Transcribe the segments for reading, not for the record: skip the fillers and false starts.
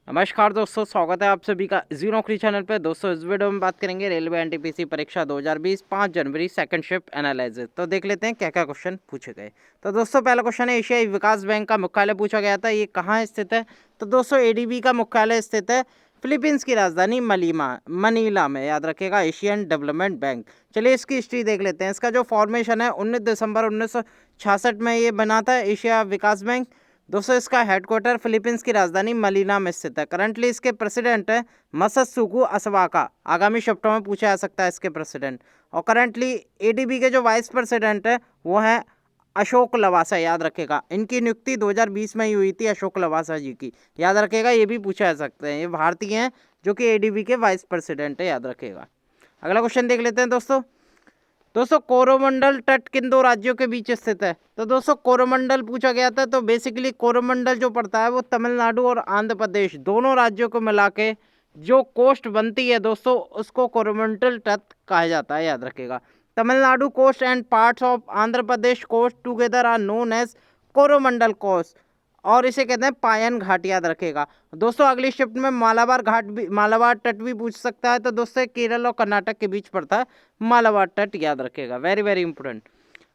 नमस्कार दोस्तों, स्वागत है आप सभी का इजी नौकरी चैनल पे। दोस्तों इस वीडियो में बात करेंगे रेलवे एनटीपीसी परीक्षा 2020 5 जनवरी सेकंड शिफ्ट एनालिसिस। तो देख लेते हैं क्या क्या क्वेश्चन पूछे गए। तो दोस्तों पहला क्वेश्चन है, एशियाई विकास बैंक का मुख्यालय पूछा गया था, ये कहाँ स्थित है। तो दोस्तों एडीबी का मुख्यालय स्थित है फिलीपींस की राजधानी मनीला में, याद रखेगा, एशियन डेवलपमेंट बैंक। चलिए इसकी हिस्ट्री देख लेते हैं। इसका जो फॉर्मेशन है 19 दिसंबर 1966 में ये बना था एशिया विकास बैंक। दोस्तों इसका हेडक्वार्टर फिलीपींस की राजधानी मनीला में स्थित है। करंटली इसके प्रेसिडेंट है मसत्सुगु असावाका। आगामी शिफ्टों में पूछा जा सकता है इसके प्रेसिडेंट। और करंटली एडीबी के जो वाइस प्रेसिडेंट है वो है अशोक लवासा, याद रखेगा। इनकी नियुक्ति 2020 में ही हुई थी अशोक लवासा जी की, याद रखेगा। ये भी पूछा जा सकता है, ये भारतीय हैं जो कि एडीबी के वाइस प्रेसिडेंट है, याद रखेगा। अगला क्वेश्चन देख लेते हैं दोस्तों कोरोमंडल तट किन दो राज्यों के बीच स्थित है। तो दोस्तों कोरोमंडल पूछा गया था, तो बेसिकली कोरोमंडल जो पड़ता है वो तमिलनाडु और आंध्र प्रदेश दोनों राज्यों को मिला के जो कोस्ट बनती है दोस्तों, उसको कोरोमंडल तट कहा जाता है, याद रखेगा। Tamil Nadu coast and parts of Andhra Pradesh coast together are known as Coromandel coast, और इसे कहते हैं पायन घाट, याद रखेगा। दोस्तों अगली शिफ्ट में मालाबार तट भी पूछ सकता है। तो दोस्तों केरल और कर्नाटक के बीच पड़ता है मालाबार तट, याद रखेगा। Very very important.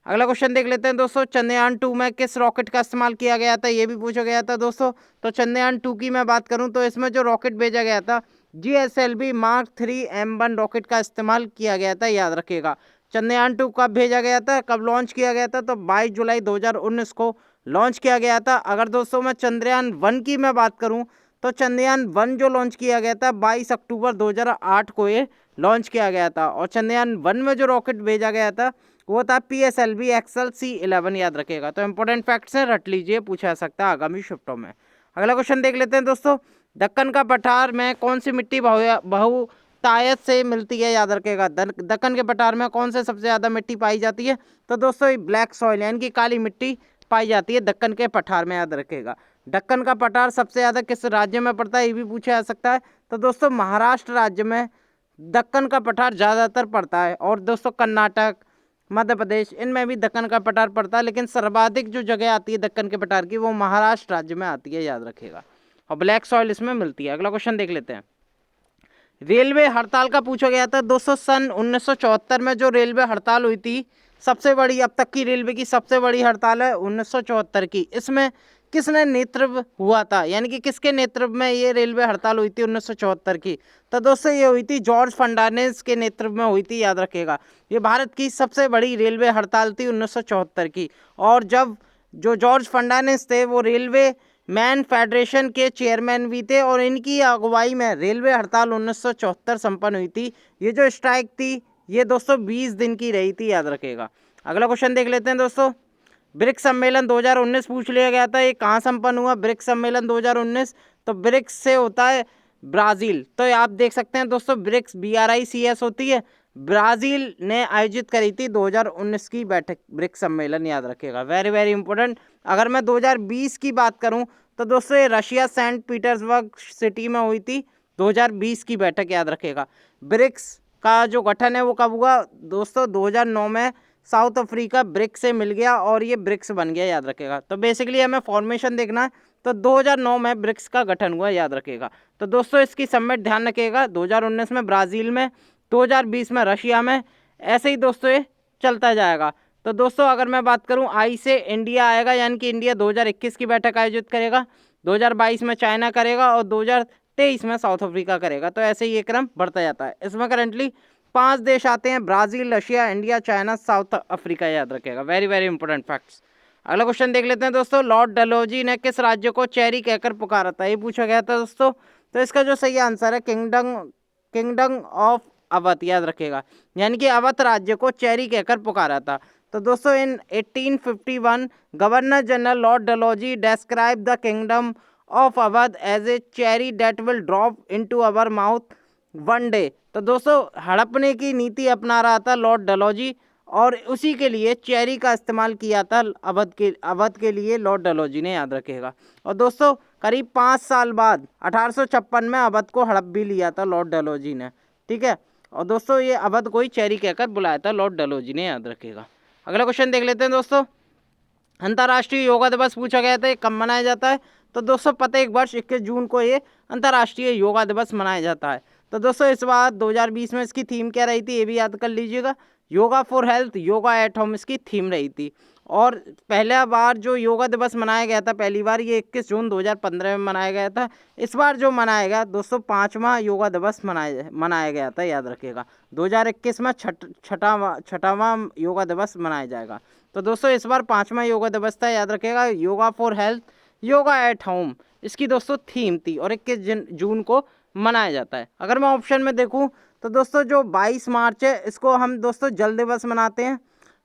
अगला क्वेश्चन देख लेते हैं दोस्तों, चंद्रयान 2 में किस रॉकेट का इस्तेमाल किया गया था, ये भी पूछा गया था दोस्तों। तो चंद्रयान 2 की मैं बात करूं तो इसमें जो रॉकेट भेजा गया था GSLV Mark 3 M1 रॉकेट का इस्तेमाल किया गया था, याद रखेगा। चंद्रयान 2 कब भेजा गया था, कब लॉन्च किया गया था, तो 22 जुलाई 2019 को लॉन्च किया गया था। अगर दोस्तों मैं चंद्रयान 1 की मैं बात करूं तो चंद्रयान 1 जो लॉन्च किया गया था 22 अक्टूबर 2008 को ये लॉन्च किया गया था। और चंद्रयान 1 में जो रॉकेट भेजा गया था वो था PSLV XL C11, याद रखेगा। तो इंपॉर्टेंट फैक्ट्स हैं, रट लीजिए, पूछा जा सकता है आगामी शिफ्टों में। अगला क्वेश्चन देख लेते हैं दोस्तों, दक्कन का पठार में कौन सी मिट्टी बहुतायत से मिलती है, याद रखेगा। दक्कन के पठार में कौन से सबसे ज़्यादा मिट्टी पाई जाती है। तो दोस्तों ब्लैक सॉइल यानी कि काली मिट्टी पाई जाती है दक्कन के पठार में, याद रखेगा। दक्कन का पठार सबसे ज़्यादा किस राज्य में पड़ता है, ये भी पूछा जा सकता है। तो दोस्तों महाराष्ट्र राज्य में दक्कन का पठार ज़्यादातर पड़ता है, और दोस्तों कर्नाटक, मध्य प्रदेश, इनमें भी दक्कन का पठार पड़ता है, लेकिन सर्वाधिक जो जगह आती है दक्कन के पठार की वो महाराष्ट्र राज्य में आती है, याद रखेगा। और ब्लैक सॉइल इसमें मिलती है। अगला क्वेश्चन देख लेते हैं, रेलवे हड़ताल का पूछा गया था दोस्तों। सन 1974 में जो रेलवे हड़ताल हुई थी, सबसे बड़ी अब तक की रेलवे की सबसे बड़ी हड़ताल है 1974 की। इसमें किसने नेतृत्व हुआ था, यानी कि किसके नेतृत्व में ये रेलवे हड़ताल हुई थी 1974 की। तो दोस्तों ये हुई थी जॉर्ज फर्नांडिस के नेतृत्व में हुई थी, याद रखेगा। ये भारत की सबसे बड़ी रेलवे हड़ताल थी 1974 की। और जब जो जॉर्ज फर्नांडिस थे वो रेलवे मैन फेडरेशन के चेयरमैन भी थे, और इनकी अगुवाई में रेलवे हड़ताल 1974 संपन्न हुई थी। ये जो स्ट्राइक थी ये दोस्तों 20 दिन की रही थी, याद रखेगा। अगला क्वेश्चन देख लेते हैं दोस्तों, ब्रिक्स सम्मेलन 2019 पूछ लिया गया था, ये कहाँ संपन्न हुआ ब्रिक्स सम्मेलन 2019। तो ब्रिक्स से होता है ब्राज़ील। तो आप देख सकते हैं दोस्तों ब्रिक्स BRICS होती है, ब्राज़ील ने आयोजित करी थी 2019 की बैठक ब्रिक्स सम्मेलन, याद रखेगा। Very very important. अगर मैं 2020 की बात करूं तो दोस्तों ये रशिया सेंट पीटर्सबर्ग सिटी में हुई थी 2020 की बैठक, याद रखेगा। ब्रिक्स का जो गठन है वो कब हुआ दोस्तों, 2009 में साउथ अफ्रीका ब्रिक्स से मिल गया और ये ब्रिक्स बन गया, याद रखेगा। तो बेसिकली हमें फॉर्मेशन देखना है, तो 2009 में ब्रिक्स का गठन हुआ, याद रखेगा। तो दोस्तों इसकी समिट ध्यान रखिएगा, 2019 में ब्राज़ील में, 2020 में रशिया में, ऐसे ही दोस्तों ये चलता जाएगा। तो दोस्तों अगर मैं बात करूं आई से इंडिया आएगा, यानी कि इंडिया 2021 की बैठक आयोजित करेगा, 2022 में चाइना करेगा और 2023 में साउथ अफ्रीका करेगा। तो ऐसे ही ये क्रम बढ़ता जाता है। इसमें करंटली 5 देश आते हैं, Brazil, Russia, India, China, south Africa, याद रखेगा। Very very important facts. अगला क्वेश्चन देख लेते हैं दोस्तों, लॉर्ड डलहौजी ने किस राज्य को चेरी कहकर पुकारा था, ये पूछा गया था दोस्तों। तो इसका जो सही आंसर है किंगडम ऑफ अवध, याद रखेगा। यानी कि अवध राज्य को चेरी कहकर पुकारा था। तो दोस्तों in 1851 governor general lord Dalhousie describe the kingdom of Awadh as a cherry that will drop into our mouth one day. तो दोस्तों हड़पने की नीति अपना रहा था लॉर्ड डलहौजी, और उसी के लिए चेरी का इस्तेमाल किया था अवध के लिए लॉर्ड डलहौजी ने, याद रखेगा। और दोस्तों करीब 5 साल बाद 1856 में अवध को हड़प भी लिया था लॉर्ड डलहौजी ने, ठीक है। और दोस्तों ये अवध को ही चेरी कहकर बुलाया था लॉर्ड डलहौजी ने, याद रखेगा। अगला क्वेश्चन देख लेते हैं दोस्तों, अंतर्राष्ट्रीय योगा दिवस पूछा गया था, ये कब मनाया जाता है। तो दोस्तों प्रत्येक वर्ष 21 जून को ये अंतर्राष्ट्रीय योगा दिवस मनाया जाता है। तो दोस्तों इस बार 2020 में इसकी थीम क्या रही थी ये भी याद कर लीजिएगा, yoga for health, yoga at home इसकी थीम रही थी। और पहला बार जो योगा दिवस मनाया गया था, पहली बार ये 21 जून 2015 में मनाया गया था। इस बार जो मनाया गया दोस्तों 5वां योगा दिवस मनाया गया था, याद रखिएगा। 2021 में छठावां योगा दिवस मनाया जाएगा। तो दोस्तों इस बार 5वां योगा दिवस था, याद रखिएगा। Yoga for health, yoga at home इसकी दोस्तों थीम थी और 21 जून को मनाया जाता है। अगर मैं ऑप्शन में देखूं तो दोस्तों जो 22 मार्च है इसको हम दोस्तों जल दिवस मनाते हैं।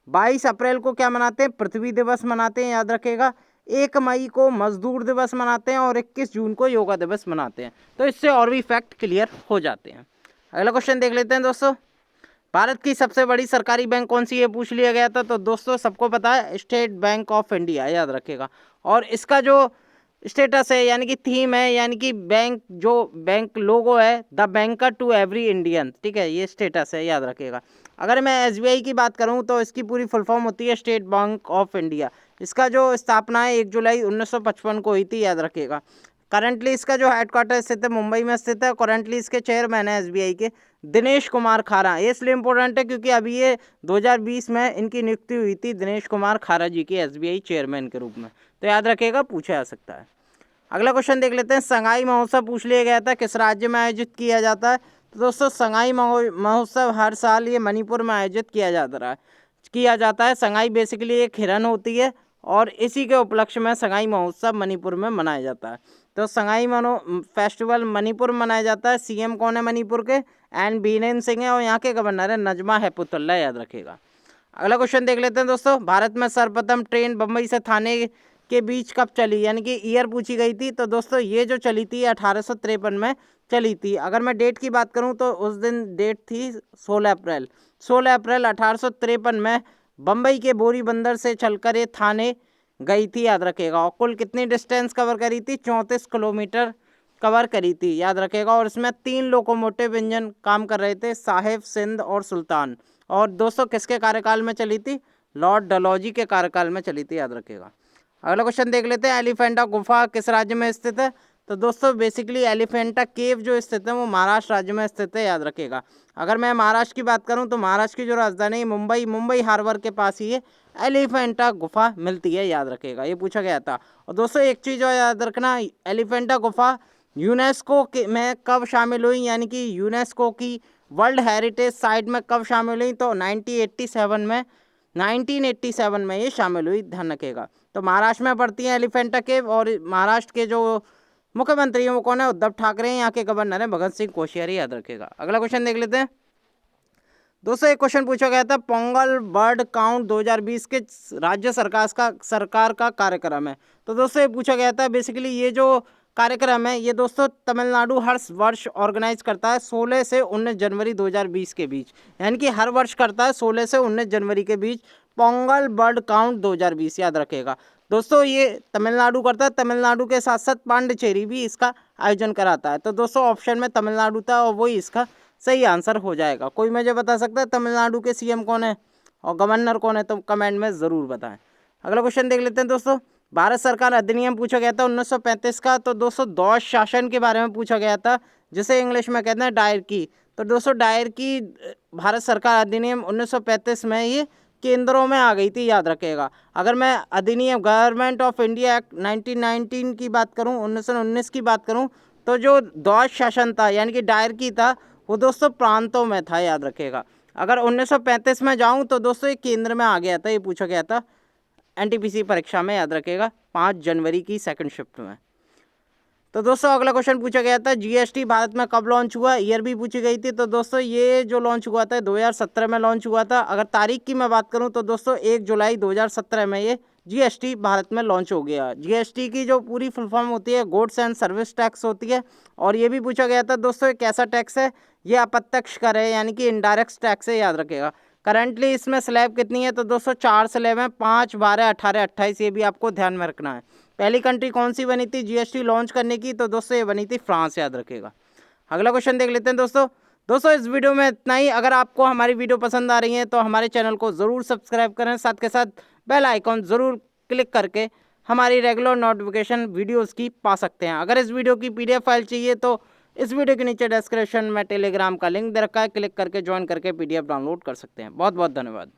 22 अप्रैल को क्या मनाते हैं, पृथ्वी दिवस मनाते हैं, याद रखिएगा। 1 मई को मजदूर दिवस मनाते हैं और 21 जून को योगा दिवस मनाते हैं। तो इससे और भी फैक्ट क्लियर हो जाते हैं। अगला क्वेश्चन देख लेते हैं दोस्तों, भारत की सबसे बड़ी सरकारी बैंक कौन सी है पूछ लिया गया था। तो दोस्तों सबको पता है स्टेट बैंक ऑफ इंडिया, याद रखिएगा। और इसका जो स्टेटस है यानी कि थीम है, यानी कि बैंक जो बैंक लोगो है, the banker to every Indian, ठीक है, ये स्टेटस है, याद रखिएगा। अगर मैं एसबीआई की बात करूं तो इसकी पूरी फुल फॉर्म होती है स्टेट बैंक ऑफ इंडिया। इसका जो स्थापना है 1 जुलाई 1955 को हुई थी, याद रखिएगा। करंटली इसका जो हेडक्वार्टर स्थित है मुंबई में स्थित है। करंटली इसके चेयरमैन है एसबीआई के दिनेश कुमार खारा। ये इसलिए इंपॉर्टेंट है क्योंकि अभी ये 2020 में इनकी नियुक्ति हुई थी दिनेश कुमार खारा जी की एसबीआई चेयरमैन के रूप में। तो याद रखिएगा, पूछा जा सकता है। अगला क्वेश्चन देख लेते हैं, संगाई महोत्सव पूछ लिया गया था, किस राज्य में आयोजित किया जाता है। तो दोस्तों संगाई महोत्सव हर साल ये मणिपुर में आयोजित किया जाता है। संगाई बेसिकली एक हिरन होती है और इसी के उपलक्ष्य में संगाई महोत्सव मणिपुर में मनाया जाता है। तो संगाई फेस्टिवल मणिपुर में मनाया जाता है। सीएम कौन है मणिपुर के, एन बीरेन सिंह है और यहाँ के गवर्नर है नजमा हेपतुल्ला, याद रखिएगा। अगला क्वेश्चन देख लेते हैं दोस्तों, भारत में सर्वप्रथम ट्रेन बम्बई से थाने के बीच कब चली, यानी कि ईयर पूछी गई थी। तो दोस्तों ये जो चली थी 1853 में चली थी। अगर मैं डेट की बात करूं तो उस दिन डेट थी 16 अप्रैल 1853 में बम्बई के बोरी बंदर से चलकर ये थाने गई थी, याद रखेगा। और कुल कितनी डिस्टेंस कवर करी थी, 34 किलोमीटर कवर करी थी, याद रखेगा। और इसमें 3 लोकोमोटिव इंजन काम कर रहे थे, साहेब, सिंध और सुल्तान। और दोस्तों किसके कार्यकाल में चली थी, लॉर्ड डलहौजी के कार्यकाल में चली थी, याद रखेगा। अगला क्वेश्चन देख लेते हैं, एलिफेंटा गुफा किस राज्य में स्थित है। तो दोस्तों बेसिकली एलिफेंटा केव जो स्थित है वो महाराष्ट्र राज्य में स्थित है, याद रखेगा। अगर मैं महाराष्ट्र की बात करूं तो महाराष्ट्र की जो राजधानी है मुंबई हार्बर के पास ही है एलिफेंटा गुफा मिलती है, याद रखेगा। ये पूछा गया था। और दोस्तों एक चीज़ और याद रखना, एलिफेंटा गुफा यूनेस्को में कब शामिल हुई, यानी कि यूनेस्को की वर्ल्ड हेरिटेज साइट में कब शामिल हुई। तो 1987 में ये शामिल हुई, ध्यान रखेगा। तो महाराष्ट्र में पड़ती है एलिफेंटा केव। और महाराष्ट्र के जो मुख्यमंत्री हैं वो कौन है, उद्धव ठाकरे हैं। यहाँ के गवर्नर हैं भगत सिंह कोश्यारी, याद रखेगा। अगला क्वेश्चन देख लेते हैं दोस्तों, एक क्वेश्चन पूछा गया था, पोंगल बर्ड काउंट 2020 के राज्य सरकार का कार्यक्रम है। तो दोस्तों ये पूछा गया था, बेसिकली ये जो कार्यक्रम है ये दोस्तों तमिलनाडु हर वर्ष ऑर्गेनाइज करता है 16 से 19 जनवरी 2020 के बीच, यानी कि हर वर्ष करता है 16 से 19 जनवरी के बीच पोंगल बर्ड काउंट 2020, याद रखेगा। दोस्तों ये तमिलनाडु करता है, तमिलनाडु के साथ साथ पांडिचेरी भी इसका आयोजन कराता है। तो दोस्तों ऑप्शन में तमिलनाडु था और वही इसका सही आंसर हो जाएगा। कोई मुझे बता सकता है तमिलनाडु के सीएम कौन है और गवर्नर कौन है, तो कमेंट में ज़रूर बताएं। अगला क्वेश्चन देख लेते हैं दोस्तों, भारत सरकार अधिनियम पूछा गया था 1935 का। तो दोस्तों दौश शासन के बारे में पूछा गया था, जिसे इंग्लिश में कहते हैं डायर की। तो दोस्तों डायर की भारत सरकार अधिनियम 1935 में ये केंद्रों में आ गई थी, याद रखेगा। अगर मैं अधिनियम गवर्नमेंट ऑफ इंडिया एक्ट 1919 की बात करूं, 1919 की बात करूं, तो जो दौश शासन था यानी कि डायर की था वो दोस्तों प्रांतों में था, याद रखेगा। अगर 1935 में जाऊं तो दोस्तों ये केंद्र में आ गया था, ये पूछा गया था एनटीपीसी परीक्षा में, याद रखेगा, 5 जनवरी की सेकंड शिफ्ट में। तो दोस्तों अगला क्वेश्चन पूछा गया था, जीएसटी भारत में कब लॉन्च हुआ, ईयर भी पूछी गई थी। तो दोस्तों ये जो लॉन्च हुआ था 2017 में लॉन्च हुआ था। अगर तारीख की मैं बात करूं तो दोस्तों 1 जुलाई 2017 में ये जीएसटी भारत में लॉन्च हो गया। जीएसटी की जो पूरी फुल फॉर्म होती है गुड्स एंड सर्विस टैक्स होती है। और ये भी पूछा गया था दोस्तों एक ऐसा टैक्स है, ये अप्रत्यक्ष कर है यानी कि इनडायरेक्ट टैक्स है, याद रखेगा। करंटली इसमें स्लैब कितनी है, तो दोस्तों 4 स्लैब हैं, 5, 12, 18, 28, ये भी आपको ध्यान में रखना है। पहली कंट्री कौन सी बनी थी जीएसटी लॉन्च करने की, तो दोस्तों ये बनी थी फ्रांस, याद रखेगा। अगला क्वेश्चन देख लेते हैं दोस्तों इस वीडियो में इतना ही। अगर आपको हमारी वीडियो पसंद आ रही है तो हमारे चैनल को ज़रूर सब्सक्राइब करें, साथ के साथ बेल आइकॉन ज़रूर क्लिक करके हमारी रेगुलर नोटिफिकेशन वीडियोस की पा सकते हैं। अगर इस वीडियो की PDF फाइल चाहिए तो इस वीडियो के नीचे डिस्क्रिप्शन में टेलीग्राम का लिंक दे रखा है, क्लिक करके ज्वाइन करके PDF डाउनलोड कर सकते हैं। बहुत बहुत धन्यवाद।